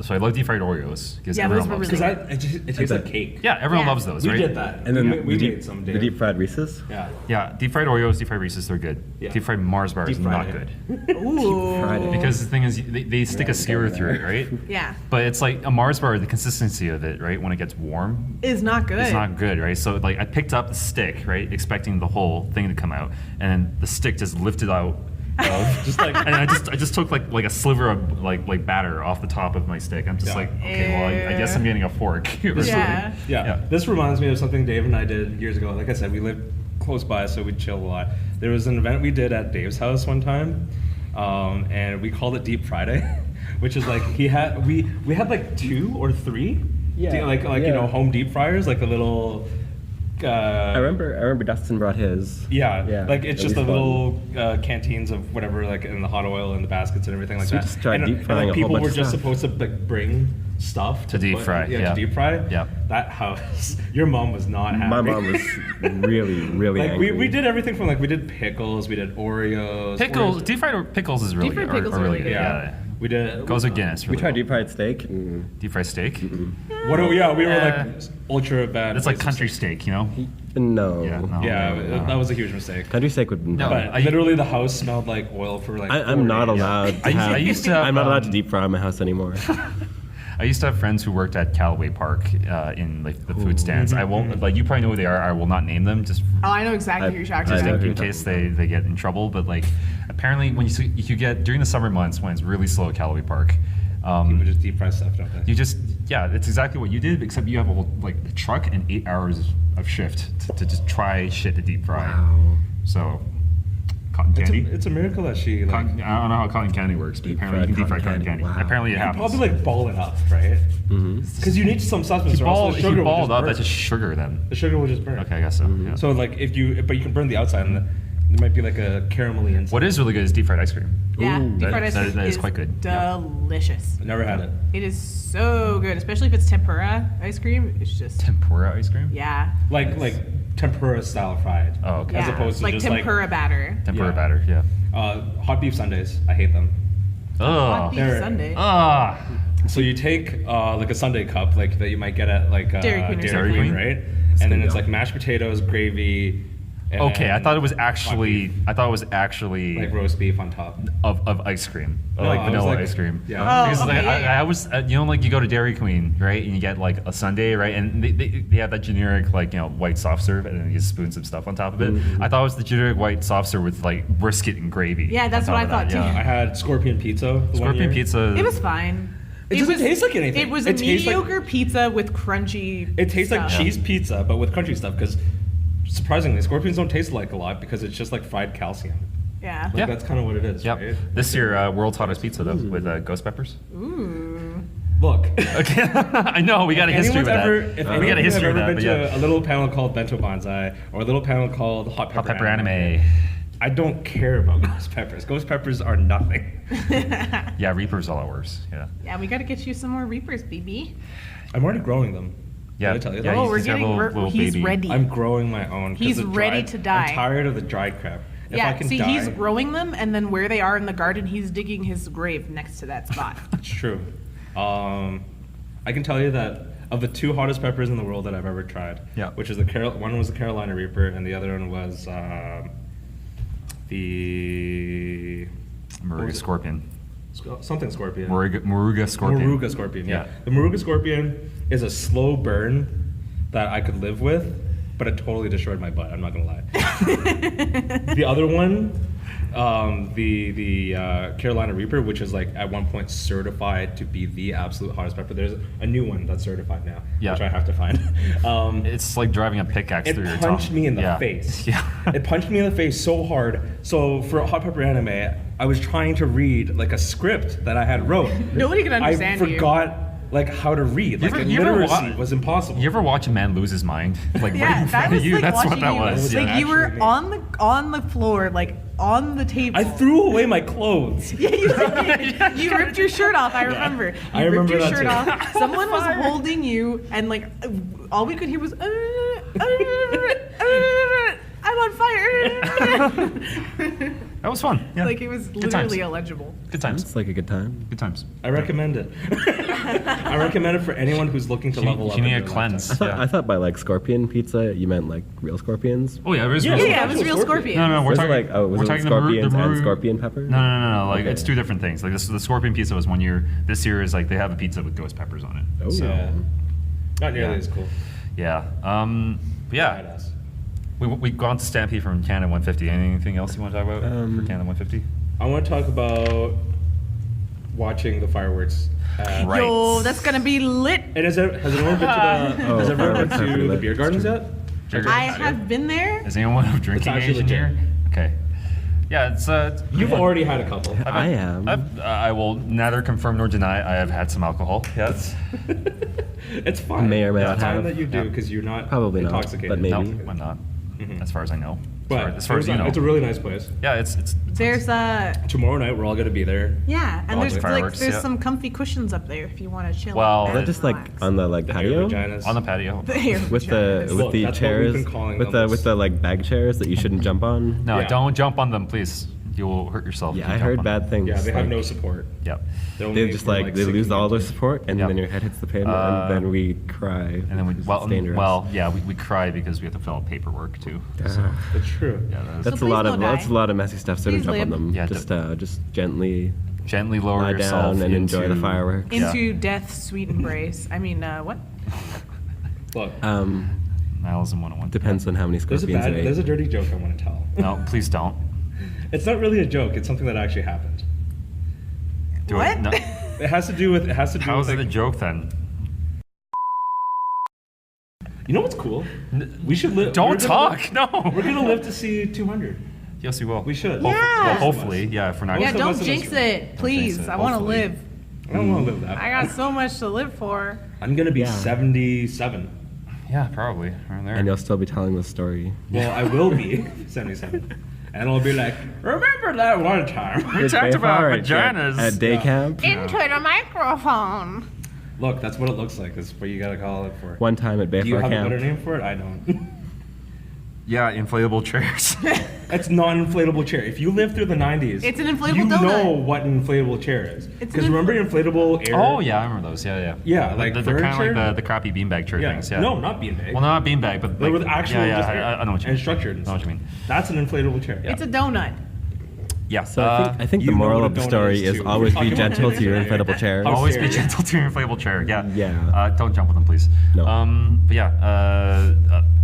so I love deep fried Oreos because Yeah, everyone those were loves really them. good. It tastes like cake. Yeah, everyone Yeah. loves those, We right? did that. And then we the made some, the Dave. deep fried Reese's. Yeah. Yeah, deep fried Oreos, deep fried Reese's, they're good. Yeah. Deep fried Mars bars, Deep not fried. good. Ooh. Fried it. Because the thing is, they stick a skewer through it, right? Yeah. But it's like a Mars bar, the consistency of it, right? When it gets warm, Is not good. it's not good, right? So like I picked up the stick, right, expecting the whole thing to come out, and then the stick just lifted out. Just like, and I just took like a sliver of like batter off the top of my stick. I'm just Yeah. like, okay, well, I guess I'm getting a fork. or Yeah. something. Yeah. This reminds me of something Dave and I did years ago. Like I said, we lived close by, so we'd chill a lot. There was an event we did at Dave's house one time, and we called it Deep Friday, which is like we had like 2 or 3, like you know, home deep fryers, like a little. I remember Dustin brought his. Yeah, like it's that just was the fun. little canteens of whatever, like in the hot oil and the baskets and everything like So we that. just tried and, deep frying and a whole people bunch were of just stuff. supposed to like bring stuff To deep fry, Yeah, yeah. to deep fry. Yeah. That house, your mom was not happy. My mom was really like angry. we did everything from like we did pickles, we did Oreos. Pickles, Oreos- deep fried pickles is really Deep fried are pickles are really really good. good. Yeah. We did. Goes with Guinness. We Really tried well. deep fried steak. And Deep fried steak. What? Yeah, we were Yeah. like ultra bad. It's like places. country steak, you know. no. Yeah, no. Yeah, that was a huge mistake. Country steak would. No. But I- literally, the house smelled like oil for like. I'm 4 not days. allowed. To I used to have, I'm not allowed to deep fry my house anymore. I used to have friends who worked at Callaway Park in like the food stands. I won't like you probably know who they are. I will not name them just Oh, I know exactly who you're talking I know about. who in case they get in trouble. But like apparently when you get during the summer months when it's really slow at Callaway Park, People just deep fry stuff, don't they? you just it's exactly what you did, except you have a whole like truck and 8 hours of shift to just try shit to deep fry. Wow. So cotton candy. It's a miracle that she like. I don't know how cotton candy works, but apparently you can deep fry cotton candy. Wow. Apparently it happens. Probably like ball it up, right? Because you need some substance. if or else you the sugar will ball just it up, burn. that's just sugar then. The sugar will just burn. Okay, I guess so. Yeah. So like but you can burn the outside, and there might be like a caramelly inside. What is really good is deep fried ice cream. Yeah, Ooh, deep fried ice cream that is quite good. Delicious. I never had it. It is so good, especially if it's tempura ice cream. It's just Tempura ice cream? yeah. Like tempura style fried. Oh, okay. As Yeah, opposed to like just tempura batter. Tempura Yeah. batter, yeah. hot beef sundaes. I hate them. Hot Oh. beef They're- sundae. Ah. So you take like a sundae cup, like that you might get at like Dairy Queen or Dairy something. Queen, right? And then it's like mashed potatoes, gravy. And Okay, I thought it was hot actually beef, like roast beef on top. of ice cream. Of No, like I was vanilla like- ice cream. Yeah. Oh, Because like, okay, yeah. I was, you know, like you go to Dairy Queen, right, and you get like a sundae, right, and they have that generic like white soft serve, and then you spoon some stuff on top of it. I thought it was the generic white soft serve with like brisket and gravy. Yeah, that's on what top I of that, thought, too. I had scorpion pizza. the one Scorpion year. pizza. It was fine. It doesn't taste like anything. It was It a tastes like- mediocre pizza with crunchy. It tastes like stuff. cheese pizza, but with crunchy stuff. Because surprisingly, scorpions don't taste like a lot because it's just like fried calcium. Yeah. Like Yeah. that's kind of what it is, Yep. right? This year, world's hottest pizza though, with ghost peppers. Ooh. Look. Okay, I know we got a history with that. If we got a history have with ever that, been but yeah. to a little panel called Bento Banzai or a little panel called Hot Pepper, Hot pepper anime. I don't care about ghost peppers. Ghost peppers are nothing. Yeah, Reaper's a lot worse. Yeah. Yeah, we got to get you some more Reapers, BB. I'm already growing them. Yeah. Did I tell you Yeah, that? Oh, he's we're got a getting. little He's baby. ready. I'm growing my own. 'cause He's the ready dried- to die. I'm tired of the dried crap. If I Yeah, can see, die, he's growing them, and then where they are in the garden, he's digging his grave next to that spot. It's true. I can tell you that of the 2 hottest peppers in the world that I've ever tried, Yeah. which is one was the Carolina Reaper, and the other one was the Moruga scorpion. something scorpion. Moruga scorpion. Moruga scorpion. Yeah. Yeah. The Moruga scorpion is a slow burn that I could live with, but it totally destroyed my butt. I'm not gonna lie. The other one, the Carolina Reaper, which is like at one point certified to be the absolute hottest pepper. There's a new one that's certified now, Yeah. which I have to find. It's like driving a pickaxe It through your punched tongue. me in the Yeah. face. Yeah. It punched me in the face so hard. So for Hot Pepper Anime, I was trying to read like a script that I had wrote. Nobody can understand I you. forgot like how to read. Like you ever literacy wa- was impossible. You ever watch a man lose his mind? Like right Yeah, in that front was of you? like That's what watching that you. was. Yeah. Like you were Actually, on the floor, like on the table. I threw away my clothes. Yeah, you did. You ripped your shirt off. I remember. You I remember ripped your that shirt too. off. Someone was holding you, and like all we could hear was, "I'm on fire." That was fun. Yeah. Like it was Good times. literally illegible. Good times. It's like a good time. Good times. I recommend it. I recommend it for anyone who's looking to level up. You need in a their cleanse. lifetime. I thought by like scorpion pizza you meant like real scorpions. Oh yeah, it was Yeah, real. Yeah, it was real scorpion. No, we're Was it talking like was we're it talking scorpions and maroon- scorpion pepper? No. Like Okay. it's two different things. Like the scorpion pizza was 1 year. This year is like they have a pizza with ghost peppers on it. Oh. So Yeah. Not nearly Yeah. as cool. yeah. But yeah. Badass. We've gone to Stampede from Canada 150. Anything else you want to talk about for Canada 150? I want to talk about watching the fireworks. Right. Yo, that's gonna be lit. And has anyone been to Oh, has everyone been fireworks are pretty to the lit. beer gardens yet? I have been there. Is anyone of drinking actually age in legit. here? Okay. Yeah, it's You've already had a couple. I am. I will neither confirm nor deny I have had some alcohol. Yes. It's fine. May or may it's not fine have. that you do Yeah. because you're not Probably not, intoxicated. but maybe. No, I'm not. As far as I know. But as far as you know. it's a really nice place. Yeah, it's There's Tomorrow night we're all gonna be there. yeah, and Oh, there's the like fireworks, there's yeah. some comfy cushions up there if you want to chill. Well, Is and that just like relax. on the like The patio? air vaginas. on the patio. The air With the vaginas. with Look, the that's what we've chairs been calling with them. the like bag chairs that you shouldn't jump on. No, Yeah. don't jump on them, please. You will hurt yourself. Yeah, if you I jump heard on bad them. things. Yeah, they have like, no support. Yep. They're only They just for, like they lose sinking all their in. support, and Yep. then your head hits the pavement, and then we cry. And then It's dangerous. we cry because we have to fill out paperwork too. So, It's true. yeah, That's So a lot please of don't that's die. a lot of messy stuff. So don't Please jump on live. them. Yeah, Just gently gently lower lie yourself down and enjoy the into- fireworks. Yeah. Into death's sweet embrace. I mean, what? Look, Nihilism 101. Depends on how many there's scorpions you a ate. dirty joke I want to tell. No, please don't. It's not really a joke. It's something that actually happened. Do What? It. No. It has to do with How with is it a joke then? You know what's cool? We should live. Don't we're gonna talk. live- No. We're gonna live to see 200. Yes, we will. We should. Yeah. Well, hopefully, yeah. If we're not. Yeah, Most of don't us in this jinx room. it, please. it, I want to hopefully. live. I don't want to live that. I got so much to live for. I'm gonna be Yeah. 77. Yeah, probably around there. And you'll still be telling the story. Well, I will be 77, and I'll be like, remember that one time? We talked about vaginas. at day camp. Into the microphone. Look, that's what it looks like. That's what you gotta call it for. One time at Do you Bayflower have a better camp. name for it? I don't. Yeah, inflatable chairs. It's not an inflatable chair. If you lived through the 90s, It's an inflatable you donut. know what an inflatable chair is. It's an Because remember inflatable air? Oh yeah, I remember those. Yeah. Yeah, like they're kind of furniture? like the crappy beanbag chair Yeah. things. Yeah. No, not beanbag. Well, not beanbag, but They like, were actual Yeah, just yeah. air I know what you and mean. structured. And I know what you stuff. mean. That's an inflatable chair. It's a donut. Yeah. So I think the you know moral what of a the donut story is, is too. always We're be talking about gentle to your dinner. inflatable chair. How always be serious. gentle to your inflatable chair. Yeah. Yeah. Don't jump with them, please. No.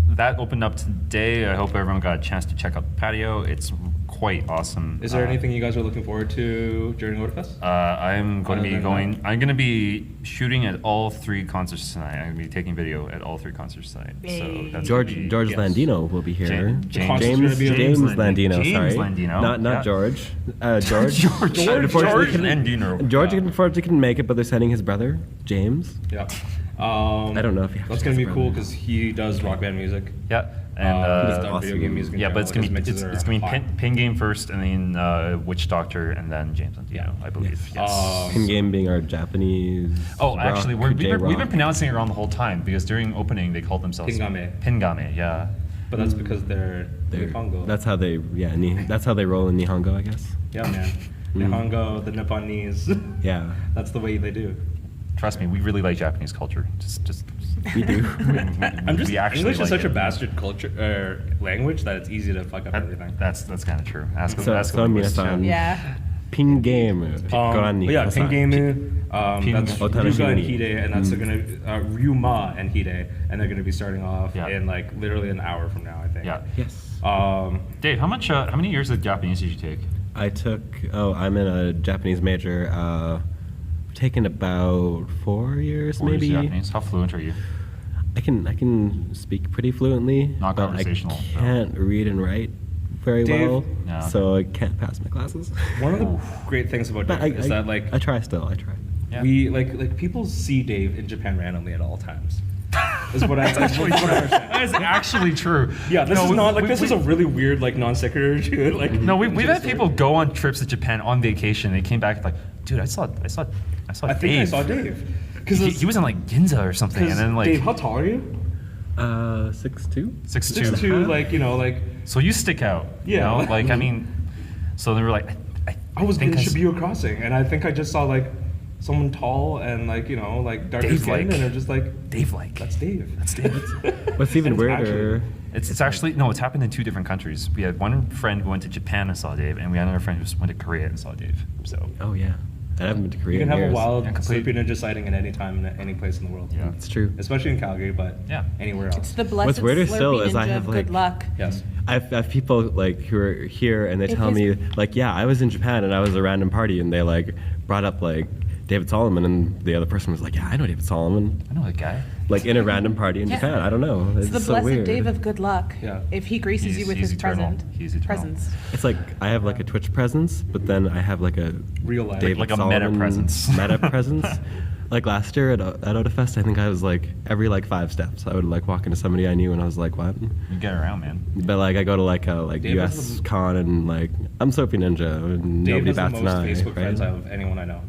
But that opened up today. I hope everyone got a chance to check out the patio. It's quite awesome. Is there anything you guys are looking forward to during Otafest? I'm going to Other be than going. I'm going to be shooting at all 3 concerts tonight. I'm going to be taking video at all 3 concerts tonight. Hey. So that's George gonna be, George yes. Landino will be here. James concert's gonna be James amazing. Landino. James Sorry, Landino, not yeah. George. George. George Unfortunately, Landino. George unfortunately couldn't make it, but they're sending his brother James. Yeah. I don't know if you have That's to gonna be check cool brother. because he does rock band music. Yeah. He's And done awesome. video game music. in yeah, but it's general. gonna be His mixes it's gonna be are pin game first, and then Witch Doctor, and then James Landino, Yeah. I believe. Yes. Pin game being our Japanese. Oh, actually, rock, we've been J-rock. pronouncing it wrong the whole time because during opening they called themselves Pingame. Pingame, yeah. But that's because they're Nihongo. That's how they that's how they roll in Nihongo, I guess. Yeah, man. Nihongo, the Nipponese. Yeah, That's the way they do. Trust me, we really like Japanese culture. Just we do. English is like such it. a bastard culture language that it's easy to fuck up everything. That's kind of true. Ask So- ask so linguists, Minasan. Yeah. Pin game. Yeah, Pingame. That's Otanashi Ryuga and ni. Hide, and that's gonna Ryuma and Hide, and they're gonna be starting off Yeah. in like literally an hour from now, I think. Yeah. Yes. Dave, how many years of Japanese did you take? I took. Oh, I'm in a Japanese major. Taken about 4 years, 4 years maybe. Japanese. How fluent are you? I can speak pretty fluently. Not but conversational, I though. can't read and write very Dave? well, Yeah. so I can't pass my classes. One of the Oof. great things about But Dave is that like I try still. I try. Yeah. we like people see Dave in Japan randomly at all times. Is what I understand. That is actually true. Yeah, this is we- not like we- this is a really weird like non sequitur to it. Like No, we've had people go on trips to Japan on vacation. They came back like, dude, I saw I think Dave. I saw Dave. He was in like Ginza or something, and then like Dave, how tall are you? 6'2". 6'2". 6'2", like like So you stick out. Yeah. You know? Like I mean, so they were like, I was think in I s- Shibuya Crossing, and I think I just saw like someone tall and like like darker Dave, skin, like- and they're just like, Dave like. that's Dave. That's Dave. What's even It's weirder? It's actually no. It's happened in 2 different countries. We had one friend who went to Japan and saw Dave, and we had another friend who just went to Korea and saw Dave. So Oh yeah, I haven't been to Korea You can in have years. a wild Yeah, complete- SlurpeeNinja sighting at any time in any place in the world. yeah. It's true. Especially in Calgary, but Yeah. anywhere else. It's the blessed What's weirder still is I SlurpeeNinja have, of good like- luck. Yes. I have people like who are here and they If tell his- me like, yeah, I was in Japan and I was at a random party and they like brought up like David Solomon and the other person was like, yeah, I know David Solomon, I know that guy. like in a random party in Yeah. Japan. I don't know. It's It's the so blessed weird. Dave of good luck. Yeah. If he graces He's- you with he's his eternal. He's eternal. presence. It's like I have like a Twitch presence, but then I have like a Real life. David Like a meta Solomon presence. Meta presence. Like last year at Otafest, I think I was like every like 5 steps, I would like walk into somebody I knew and I was like, what? You get around, man. But like I go to like a like Dave has US the- con and like I'm SlurpeeNinja and Dave nobody has the bats most an eye. Facebook right? friends out of anyone I know.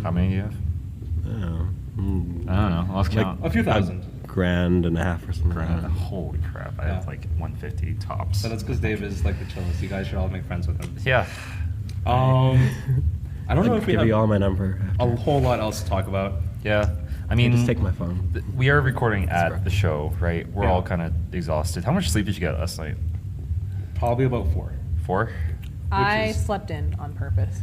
How many do you have? I don't know. I don't know. Let's count. A few thousand. Grand and a half or something. Grand. Holy crap! I have Yeah. like 150 tops. So that's because Dave is like the chillest. You guys should all make friends with him. Yeah. I don't know I'll if we give have you all my number. a After. whole lot else to talk about. Yeah. I You mean, just take my phone. we are recording at rough. the show, right? We're Yeah. all kind of exhausted. How much sleep did you get last night? Probably about 4. 4? I is- slept in on purpose.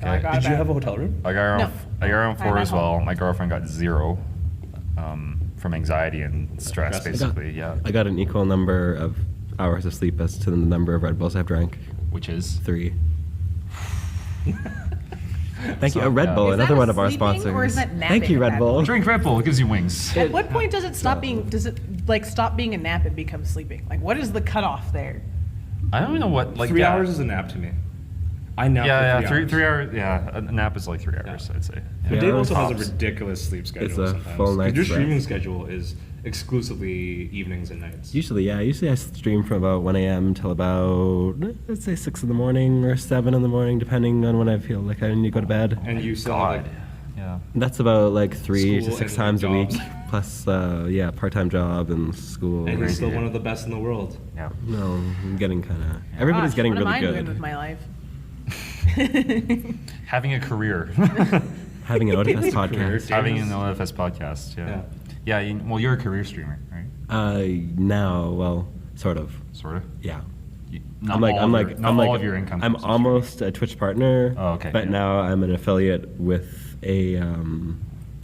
So I Okay. got Did you about- have a hotel room? I got around. No. I got around I'm 4 at as well. home. My girlfriend got 0 from anxiety and stress, Stress. basically. Yeah. I got an equal number of hours of sleep as to the number of Red Bulls I've drank. Which is 3. Thank you. So, A Red yeah. Bull, Is that another a one of our sleeping sponsors. or is that Thank napping you, at Red that Bull. point? drink Red Bull. It gives you wings. At what point does it stop being? Does it like stop being a nap and become sleeping? Like, what is the cutoff there? I don't even know what like 3 yeah. hours is a nap to me. I nap Yeah, for 3 yeah, hours. 3 hours. Yeah, a nap is like 3 hours. I'd say. But Yeah. Dave also has Tops. a ridiculous sleep schedule. It's a sometimes. full 'Cause night's Your rest. streaming schedule is exclusively evenings and nights. Usually, yeah. Usually I stream from about 1 a.m. till about, let's say 6 in the morning or 7 in the morning, depending on when I feel like I need to go to bed. And you still God. have like Yeah. That's about like 3 School to 6 and times a week, jobs. plus, yeah, part-time job and school. and he's still Crazy. one of the best in the world. Yeah. No, I'm getting kind of, everybody's Gosh, getting what really am I doing good. with my life? Having a career. Having an Otafest It's a career. podcast. Having an OFS podcast. Yeah. Yeah. Well, you're a career streamer, right? Now, well, sort of, Sort of. yeah. Not I'm like, all I'm of like, your, not I'm like, all of your income. I'm comes from almost a Twitch partner. Oh, okay, But yeah. now I'm an affiliate with a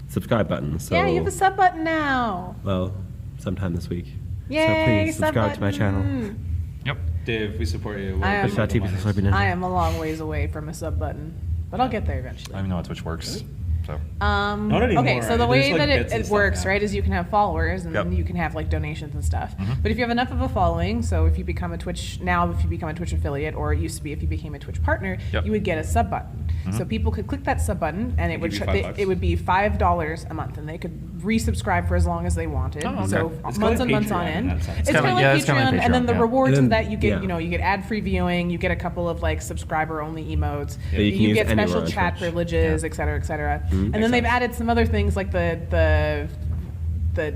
subscribe button. So, Yeah, you have a sub button now. well, sometime this week. Yay, so please sub subscribe to my channel. button. streaming. Yep. Dave, we support you. I am- Twitch.tv SlurpeeNinja. I am a long ways away from a sub button, but I'll get there I eventually. don't even know how Twitch works. So. Not anymore. Okay, so the There's, way like, that bits it, and it stuff works, now. right, is you can have followers and then Yep. you can have like donations and stuff. Mhm. But if you have enough of a following, so if you become a Twitch now, if you become a Twitch affiliate, or it used to be if you became a Twitch partner, Yep. you would get a sub button. So people could click that sub button, and it They would give you $5. it would be $5 a month, and they could resubscribe for as long as they wanted. Oh, okay. So It's months kinda and months on Patreon in end. that sense. It's kinda- kind of yeah, like it's kinda Patreon, like and then Patreon, the yeah. rewards And of then- that you get, yeah. you get ad-free viewing, you get a couple of like subscriber-only emotes, That you can use get anywhere special on chat Twitch. privileges, Yeah. et cetera, et cetera. Mhm. And then Makes they've sense. added some other things like the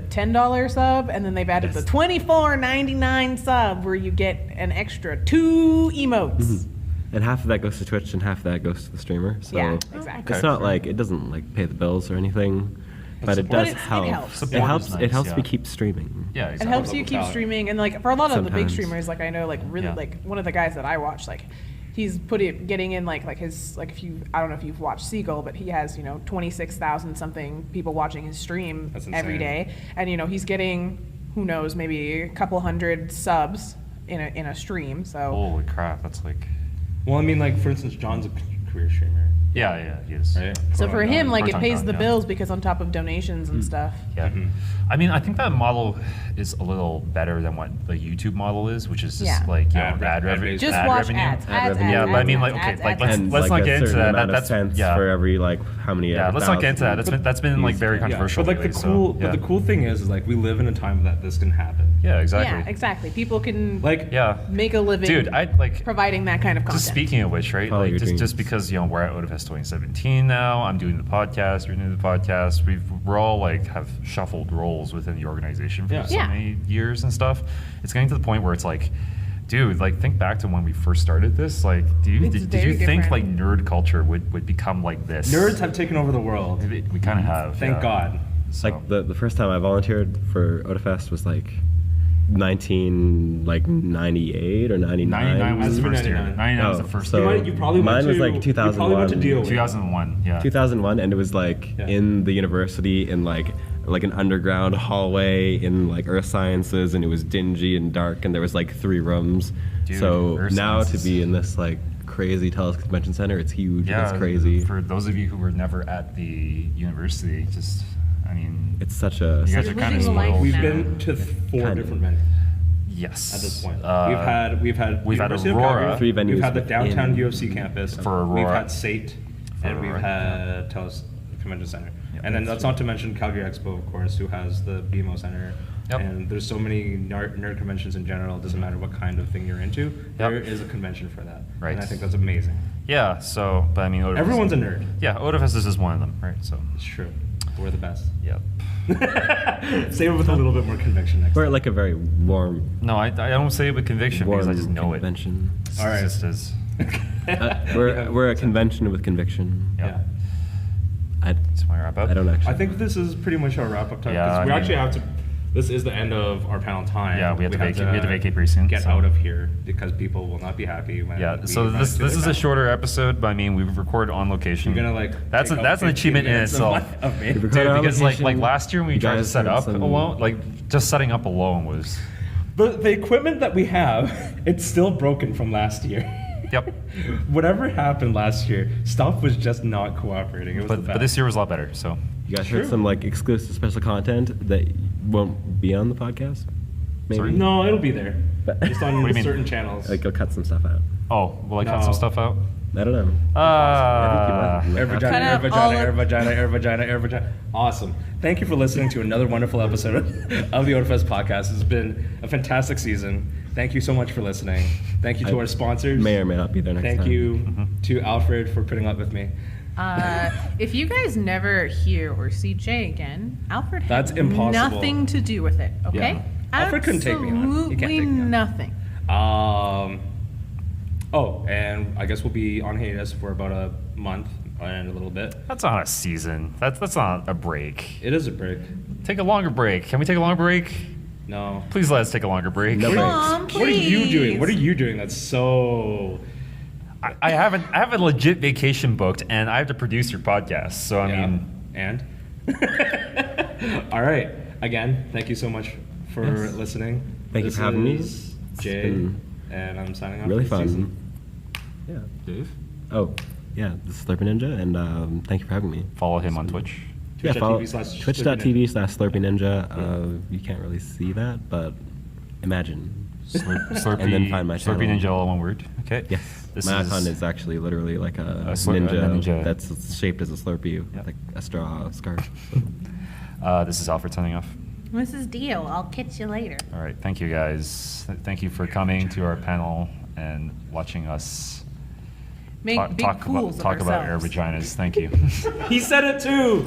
$10 sub, and then they've added the $24.99 sub where you get an extra 2 emotes. And half of that goes to Twitch and half of that goes to the streamer. So Yeah, exactly. it's not like, it doesn't like pay the bills or anything, but it support. does But it help. helps. It Support helps. is It nice, helps yeah. me keep streaming. Yeah. It Exactly. helps you keep Without it. streaming, and like for a lot of the big Sometimes. streamers, like I know, like really, Yeah. like one of the guys that I watch, like he's getting in like his like if you I don't know if you've watched Seagull, but he has 26,000 something people watching his stream That's every insane. day, and he's getting who knows maybe a couple hundred subs in a stream. So Holy crap! That's like. Well, I mean, like for instance, John's a career streamer. Yeah, he is. Right? So for him, like, it Proton pays Con, the yeah. bills because on top of donations and stuff. Yeah. I mean, I think that model is a little better than what the YouTube model is, which is just Yeah. like, Ad revenue. Just ad watch revenue. ads. Yeah, but I mean, like, okay, like, let's And not like get a into certain that. amount of That's cents yeah. for every like how many. Yeah, let's not get into that. That's been like very Yeah, controversial. But like the lately, cool, so, but the cool thing is like we live in a time that this can happen. Yeah, exactly. Yeah, exactly. People can Like, Yeah. make a living Dude, I like. providing that kind of content. Just speaking of which, right? Follow Like your just dreams. because we're at Otafest 2017 now. I'm doing the podcast. You're doing the podcast. We're all like have shuffled roles within the organization for Yeah. so Yeah. many years and stuff. It's getting to the point where it's like, dude, like think back to when we first started this. Like, It's did very you think different. like nerd culture would become like this? nerds have taken over the world. We kind of have. Thank yeah. God. So, Like the first time I volunteered for Otafest was like 1998 or 99. 99 was the Must be first year. 99. 99 was Oh, the first so year. You probably went mine was to- like you 2001. probably went to deal with 2001. Yeah. 2001, and it was like Yeah. in the university in like an underground hallway in like earth sciences, and it was dingy and dark, and there was like 3 rooms. Dude, so Earth now Sciences. to be in this like crazy Telus Convention Center, it's huge. Yeah, it's crazy. For those of you who were never at the university, I mean, It's such a you guys You're are kind of living the life spoiled. We've now. been to 4 Kind of. different venues Yes. at this point. we've had we've had University of Aurora. Calgary, 3 venues We've had the downtown within- UFC campus. For We've Aurora. had SATE, and we've Aurora, had Telus Convention Center. Yeah, And then that's that's not to mention Calgary Expo, of course, who has the BMO Center. Yep. And there's so many nerd conventions in general. It doesn't matter what kind of thing you're into. There is a convention for that. Right. And I think that's amazing. Yeah. So, but I mean, Otafest, Everyone's a nerd. Yeah, Otafest is just one of them, right? So, It's true. We're the best. yep. Say it with a little bit more conviction next we're time. at like a very warm, No, I don't say it with conviction because I just know convention. it. All right. It's just is. We're a convention with conviction. Yeah. Yeah. That's my wrap up. I don't actually. I think this is pretty much our wrap-up time. Yeah, 'cause I we mean- actually have to. This is the end of our panel time. Yeah, we have to vacate pretty soon, Get so. out of here because people will not be happy when. Yeah. we So run this into is the a panel. shorter episode, but I mean, we've recorded on location. You're gonna like. That's take an out 15 achievement in minutes itself. of me. We've Dude, recorded on because like location. last year when we You tried to guys set heard up some- alone, like just setting up alone was. The equipment that we have, it's still broken from last year. Yep. Whatever happened last year, stuff was just not cooperating. It was the But best. this year was a lot better. So. You guys True. heard some like exclusive special content that won't be on the podcast? Maybe. Sorry? No, it'll be there. But- Just on What do you mean? certain channels. Like, I'll cut some stuff out. Oh, will I cut No. some stuff out? I don't know. Ah. I think you might. Air Might have vagina, to. air Cut out vagina, all air of- vagina, air vagina, air vagina. Awesome. Thank you for listening to another wonderful episode of the Otafest Podcast. It's been a fantastic season. Thank you so much for listening. Thank you to I our sponsors. May or may not be there next Thank time. you to Alfred for putting up with me. If you guys never hear or see Jay again, Alfred had That's impossible. nothing to do with it, okay? Yeah. Alfred couldn't take me on. He can't Absolutely take me on. nothing. Oh, and I guess we'll be on hiatus for about a month and a little bit. That's not a season. That's not a break. It is a break. Take a longer break. Can we take a longer break? No. Please let us take a longer break. No breaks. Mom, What are you doing? What are please. you doing that's so... I have a legit vacation booked, and I have to produce your podcast. So I Yeah. mean, And? All right. Again, thank you so much for Yes. listening. Thank you This for having me. is It's Jay, been and I'm signing off. Really for this fun. season. Yeah. Dave, Oh, yeah. This is SlurpeeNinja, and thank you for having me. follow him on Twitch. Yeah, follow Twitch.tv/SlurpeeNinja. twitch.tv/SlurpeeNinja. You can't really see that, but imagine. Slurpee, And then find my channel. SlurpeeNinja, all one word. Okay. Yes. This my is icon is actually literally like a Slurpee ninja, ninja. that's shaped as a Slurpee, with Yeah. like a straw scarf. This is Alfred signing off. This is Dio. I'll catch you later. All right. Thank you guys. Thank you for coming to our panel and watching us Make talk, big fools talk of about air ourselves. vaginas. Thank you. He said it too!